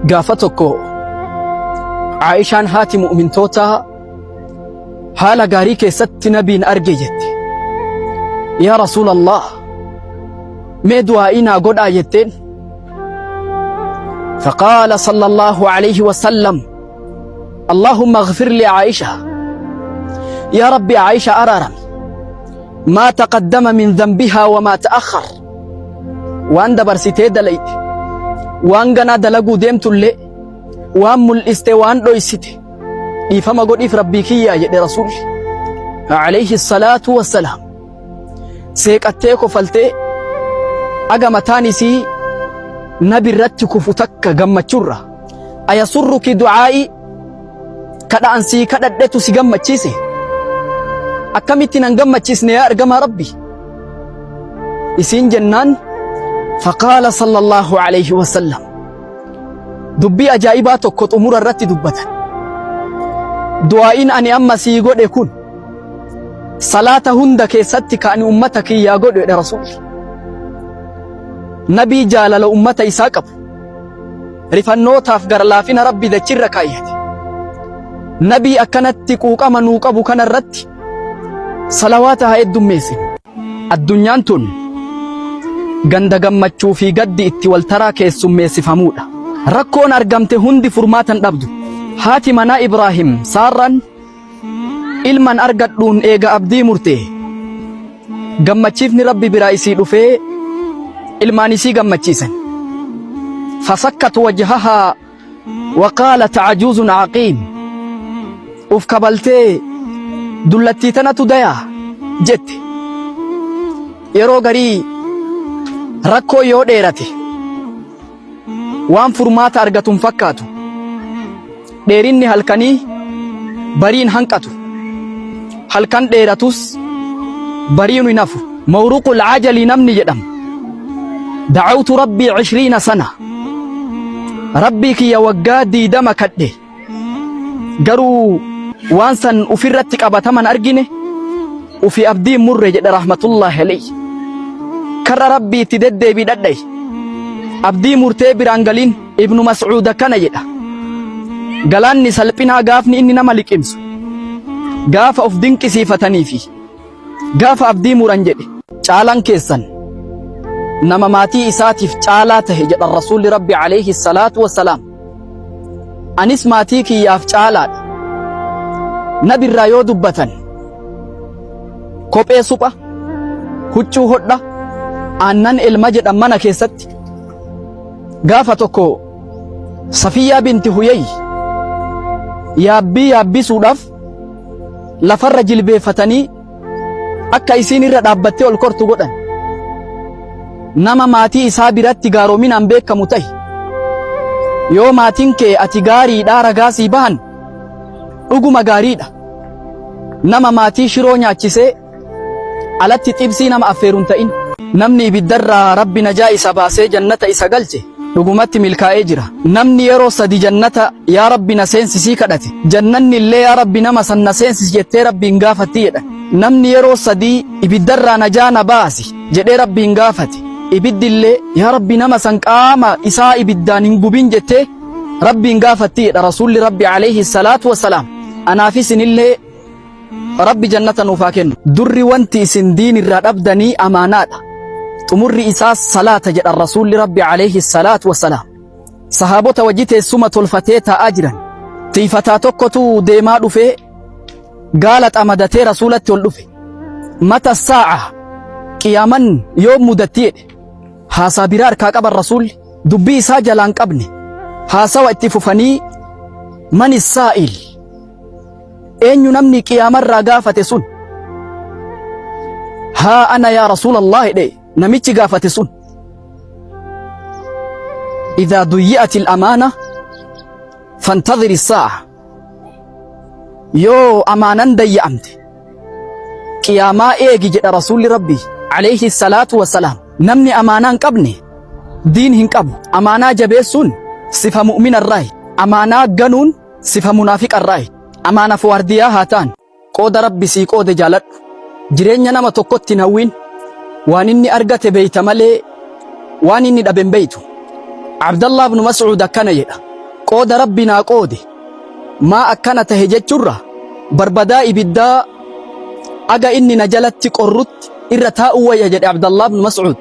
قافتكو عائشان هاتي مؤمن توتا حالا غاري كيست نبين أرجيت يا رسول الله ميدوا إنا قد آيتين فقال صلى الله عليه وسلم اللهم اغفر لي عائشة يا ربي عائشة أرارم ما تقدم من ذنبها وما تأخر وان دبرسيتي دليت وان غنا دلقو ديمتو اللي وان ملئستي وان دويستي إفما قد إف ربي كيا يدي رسول عليه الصلاة والسلام سيك أتيكو فلتي أقامتاني سي نبي رتكو فتك غمتشورة أيسرك دعائي كدا أنسي كدا ديتو سي غمتشيسي أكمتي نغمتشيسني يا أرقم ربي إسين جنان فقال صلى الله عليه وسلم دبي أجائباتو كت أمور الرت دبتا دعائين أني أما سيقود يكون صلاة هندك ستك أن أمتك يا قد يا رسول نبي جالل أمتي ساقب رفنو تافقر لافين ربي ذا چرك آيات نبي أكنت تقوق منوق أبو كان الرد صلواتها الدميسين الدنيا تون غند غمچو في قد اتي والترا كيسو ميسي فمودا ركون أرقمت هندي فرماتا نبدو هاتي منا إبراهيم سارا ilman argadhuun eega abdii murtee gammachiifni rabbi biraa isii dhufee ilmaan isii gammachiisan fasakkat wajhahaa waqaalat cajuuzun caqiim uf kabaltee dullattii tanatu dayaa jette yeroo garii rakkoo yoo dheerate waan furmaata argatun fakkaatu dheerinni halkanii bariin hanqatu halkan dheeratus bariinu inafu mawruqul ajali namni jedham dacawtu rabbii 20 sana rabbii kiyya waggaa 20 kadhe garuu waan san ufirratti qabataman argine ufi abdii murre jedhe rahmatullahi alayhi karra rabbii itti deddeebii dhadhay abdii murtee biraan galin ibnu mas'uud akkana jedha galaanni salphinaa gaafni inni nama liqimsu gaafa of dinqisiifatanii fi gaafa abdii muran jedhe caalan keessan nama maatii isaatiif caalaa tahe jedha rasuulli rabbi alayhi salaatu wassalaam anis maatii kiyyaaf caalaadha nabirraa yoo dubbatan kophee supha huccuu hodha aannan ilma jedhan mana keessatti gaafa tokko Safiyyaa binti Huyay yaabbisuudhaaf lafarra jilbeeffatanii akka isiin irra dhaabbattee ol kortu godhan nama maatii isaa biratti gaaroominaan beekamu tahi yoo maatiin kee ati gaariidhaa ragaasii bahan dhuguma gaariidha nama maatii shiroo nyaachisee alatti xibsii nama affeerun ta'in namni ibiddarraa rabbi najaa isa baasee jannata isa galche dhugumatti milkaa'ee jira namni yeroo sadi jannata yaa rabbi na seensisii kadhate jannanni illee yaa rabbi nama san na seensis jettee rabbiin gaafatti jedha namni yeroo sadi ibiddarraa najaa na baasi jedhee rabbiin gaafate ibiddillee yaa rabbi nama san qaama isaa ibiddaan hin gubin jettee rabbiin gaafatti jedha rasuulli rabbi alayhi salaatu wassalaam anaaf isinillee rabbi jannata nuuf haa kennu durri wanti isin diin irraa dhabdanii amaanaadha xumurri isaas salaata jedha rasuulli rabbi alayhi salaatu wassalaam sahaabota wajji teessuma tolfatee taa'aa jiran tiifataa tokkotu deemaa dhufee gaala xamadatee rasuulatti ol dhufe mata saa'a qiyaaman yoo mudatti jedhe haasaa biraa harkaa qaban rasuulli dubbii isaa jalaan qabne haasawa itti fufanii man saa'il eenyu namni qiyaamarraa gaafate sun haa ana yaa rasuulallah jedhe namichi gaafate sun idhaa duyyi'ati al-amaana fantadhiri saa'a yoo amaanan dayya'amte qiyaamaa eegi jedha rasuulli rabbi alayhi salaatu wassalaam namni amaanaan qabne diin hin qabu amaanaa jabeessuun sifa mu'minarraayi amaanaa ganuun sifa munaafiqarraayi amaanaaf waardiyaa haa ta'an qooda rabbi sii qoode jaaladhu jireenya nama tokkotti hin hawwin waan inni argate beeyta malee waan inni dhaben beeytu Abdallah ibn Mas'ud akkana jedha qooda rabbi naa qoode maa akkana tahe jechurra barbadaa ibiddaa aga inni na jalatti qorrutti irra taa'u wayya jedhe Abdallah ibn Mas'ud.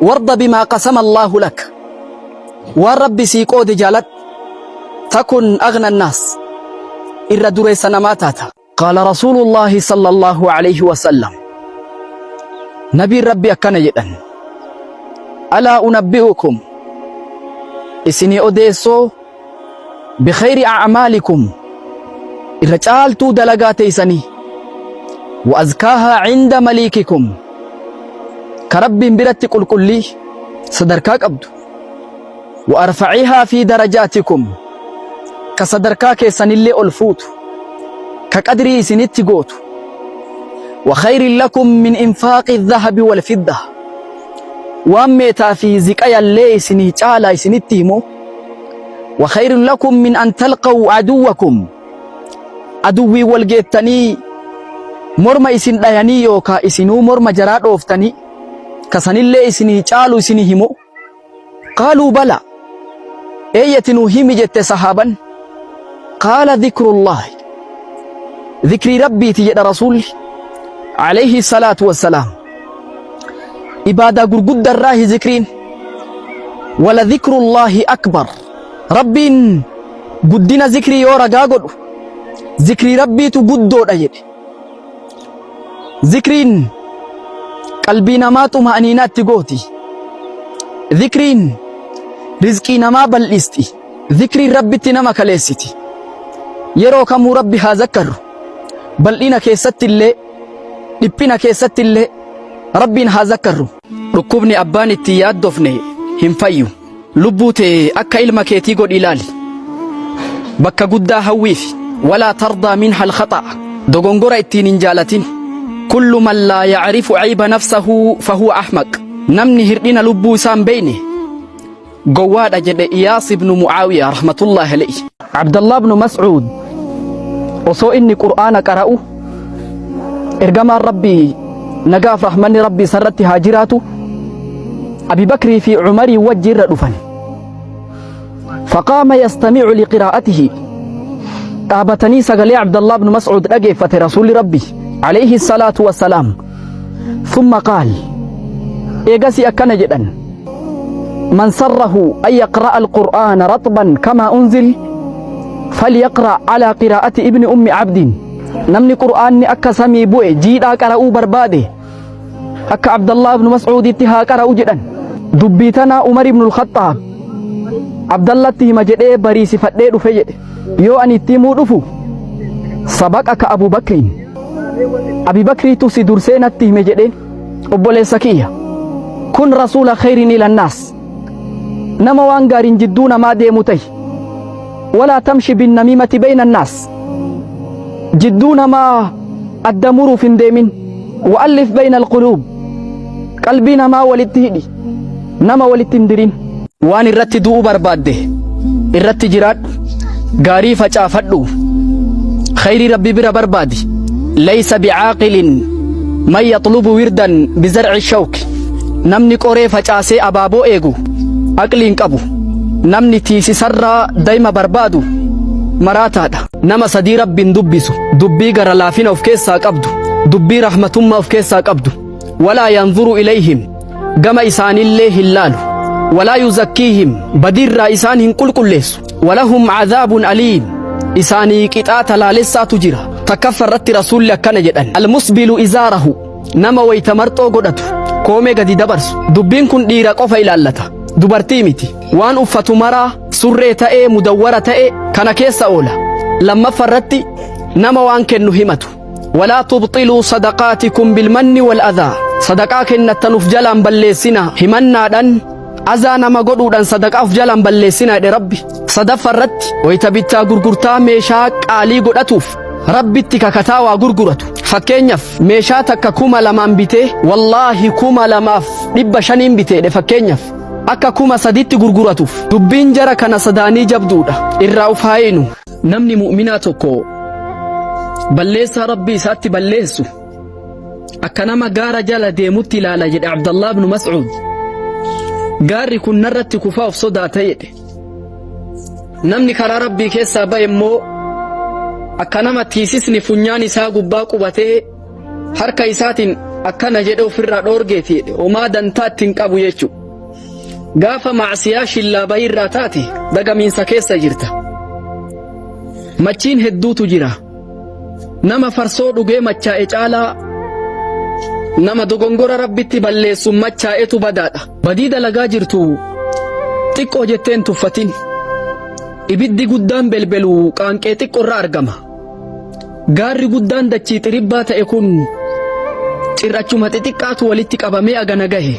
warda bimaa qasama Allahu lak, waan rabbi sii qoode jaaladhu takun aghna annaas, irra dureessa namaa taata. qaala rasuulullaahi sallallahu alayhi wasallam, nabiin rabbi akkana jedhan, alaa unabbi'ukum, isinii odeessoo bikhayri a'maalikum, irra caaltuu dalagaa teeysanii, wa azkaahaa cinda maliikikum, ka rabbiin biratti qulqullii sadarkaa qabdu, wa arfacihaa fi darajaatikum, ka sadarkaa keessanillee ol fuutu, ka qadrii isinitti gootu, wa khayrin lakum min infaaqi dhahabi wal fidda, waan meetaa fi ziqayallee isinii caalaa isinitti himu, wa khayrin lakum min an talqaw aduwwakum, aduwwii wal geettanii morma isin dhayanii yookaa isinuu morma jaraa dhooftanii kasanillee isinii caalu isinii himu. qaaluu bala, eeyyatinuu himi jette sahaaban. qaala dhikrullaahi, dhikrii rabbiiti jedha rasuulli alayhi salaatu wassalaam. ibaadaa gurguddarraahi zikriin, wala dhikrullaahi akbar, rabbiin guddina zikrii yoo ragaa godhu zikrii rabbiitu guddoodha jedhe. zikriin qalbii namaa xuma'aniinaatti gooti, zikriin rizqii namaa bal'isti, zikriin rabbitti nama kaleessiti. yeroo kamuu rabbi haa zakkarru, bal'ina keessatti illee dhiphina keessatti illee rabbiin haa zakkarru. dhukkubni abbaan itti yaaddofne hin fayyu. lubbuu tee akka ilma keetii godhi ilaali, bakka guddaa hawwiif. walaa tardaa minha alkhaxa'a, dogongora ittiin hin jaalatin. kullu man laa yacrifu cayba nafsahu fahuwa ahmaq, namni hirdhina lubbuu isaan beeyne gowwaadha jedhe Iyaas ibnu Mucaawiyaa rahmatullaahi alayhi. Abdallah ibnu Mas'uud osoo inni qur'aana qara'u ergamaan rabbii nagaaf rahmanni rabbii sarratti haa jiraatu Abi Bakrii fi Cumarii wajji irra dhufan. faqaama yastamicu liqiraa'atihi, dhaabatanii sagalee Abdallah ibnu Mas'uud dhageeffate rasuulli rabbii alayhi salaatu wassalaam. thumma qaal, eegasii akkana jedhan, man sarrahu an yaqra'a alqur'aana ratban kamaa unzil falyaqra' calaa qiraa'ati ibni ummi cabdin. namni qur'aanni akka samii bu'e jiidhaa qara'uu barbaade akka Abdallah ibnu Mas'uuditti haa qara'u jedhan. dubbii tanaa Umar ibnu al-Khaxaab Abdallatti hima jedhee bariisifadhee dhufe jedhe. yoo ani itti himuu dhufu sabaqaka Abu Bakriin, Abi Bakriitu si dursee natti hime jedheen. obboleessa kiyya, kun rasuula khayrin ilannaas, nama waan gaariin jidduu namaa deemu tahi. walaa tamshi binnamiimati bayna annaas, jidduu namaa adda muruuf hin deemin. wa'allif bayna alquluub, qalbii namaa walitti hidhi, nama walitti hin dirin. waan irratti du'uu barbaadde irratti jiraadhu, gaarii facaafadhu, khayrii rabbi bira barbaadi. laysa bicaaqilin man yaxlubu wirdan bizarci shawki, namni qoree facaasee abaaboo eegu aqliin qabu. namni tiisisarraa dayma barbaadu maraataadha. nama sadii rabbiin dubbisu, dubbii gara laafina of keessaa qabdu, dubbii rahmatummaa of keessaa qabdu. walaa yanzuru ilayhim, gama isaanillee hin laalu. walaa yuzakkiihim, badiirraa isaan hin qulqulleessu. walahum cadaabun aliim, isaanii qixaata laalessaatu jira. takkaffaa irratti rasuulli akkana jedhan, almusbilu izaarahu, nama wayta marxoo godhatu koomee gadi dabarsu. dubbiin kun dhiira qofa ilaallata, dubartii miti. waan uffatu maraa surree ta'ee mudawwara ta'e kana keessa oola. lammaffaa irratti nama waan kennu himatu. walaa tubxiluu sadaqaatikum bilmanni wal adhaa, sadaqaa kennattanuuf jalaan balleessina himannaadhaan azaa nama godhuudhaan sadaqaa uf jalaan balleessina jedhe rabbi. sadaffaa irratti wayta bittaa gurgurtaa meeshaa qaalii godhatuuf rabbitti kakataa waa gurguratu. fakkeenyaaf meeshaa takka 2,000 bitee wallaahi 2,500 biteedhe fakkeenyaaf akka 3,000tti gurguratuuf. dubbiin jara kana sadaanii jabduudha, irraa uf haayinu. namni mu'minaa tokko balleessaa rabbii isaatti balleessu akka nama gaara jala deemutti ilaala jedhe Abdallah ibnu Mas'uud. gaarri kun narratti kufaa of sodaata jedhe. namni karaa rabbii keessaa ba'e immoo akka nama tiisisni funyaan isaa gubbaa qubatee harka isaatiin akkana jedhe ofirraa dhoorgeeti homaa dantaa ittiin qabu jechuudha. Gaafa macsiyaa shillaa bahii irraa taate dagamiinsa keessa jirta. Machiin hedduutu jira. Nama farsoo dhugee machaa'e caalaa nama dogongora rabbitti balleessuun machaa'etu badaadha. Badii dalagaa jirtu xiqqoo jetteen tuffatin. Ibiddi guddaan belbelu qaanqee xiqqoo irraa argama. Gaarri guddaan dachii xiribbaa ta'e kun cirrachuma xixiqqaatu walitti qabamee agana gahe.